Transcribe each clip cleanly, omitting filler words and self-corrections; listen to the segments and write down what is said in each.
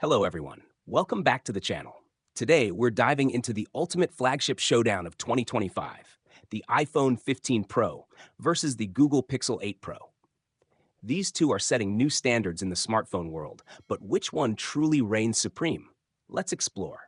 Hello everyone, welcome back to the channel. Today we're diving into the ultimate flagship showdown of 2025, the iPhone 15 Pro versus the Google Pixel 8 Pro. These two are setting new standards in the smartphone world, but which one truly reigns supreme? Let's explore.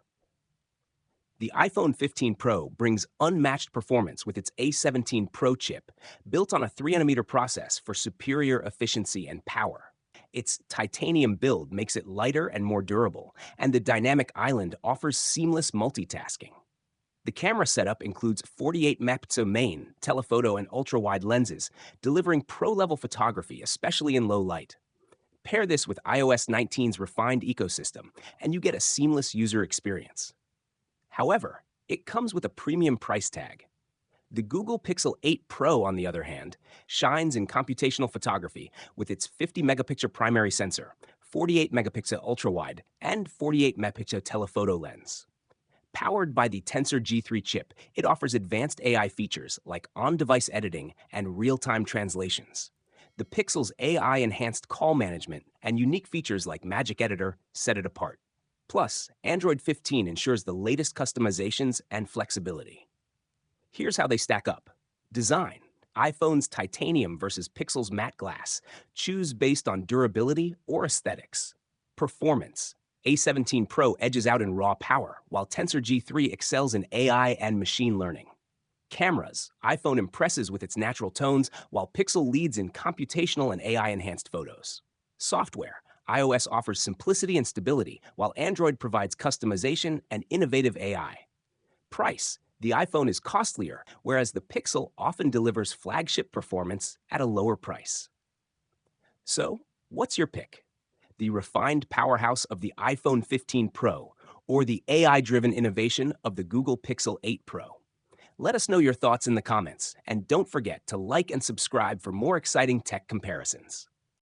The iPhone 15 Pro brings unmatched performance with its A17 Pro chip, built on a 3nm process for superior efficiency and power. Its titanium build makes it lighter and more durable, and the dynamic island offers seamless multitasking. The camera setup includes 48 megapixel main, telephoto, and ultra-wide lenses, delivering pro-level photography, especially in low light. Pair this with iOS 19's refined ecosystem, and you get a seamless user experience. However, it comes with a premium price tag. The Google Pixel 8 Pro, on the other hand, shines in computational photography with its 50 megapixel primary sensor, 48 megapixel ultra-wide, and 48 megapixel telephoto lens. Powered by the Tensor G3 chip, it offers advanced AI features like on-device editing and real-time translations. The Pixel's AI-enhanced call management and unique features like Magic Editor set it apart. Plus, Android 15 ensures the latest customizations and flexibility. Here's how they stack up. Design: iPhone's titanium versus Pixel's matte glass. Choose based on durability or aesthetics. Performance: A17 Pro edges out in raw power, while Tensor G3 excels in AI and machine learning. Cameras: iPhone impresses with its natural tones, while Pixel leads in computational and AI-enhanced photos. Software: iOS offers simplicity and stability, while Android provides customization and innovative AI. Price: the iPhone is costlier, whereas the Pixel often delivers flagship performance at a lower price. So, what's your pick? The refined powerhouse of the iPhone 15 Pro or the AI-driven innovation of the Google Pixel 8 Pro? Let us know your thoughts in the comments, and don't forget to like and subscribe for more exciting tech comparisons.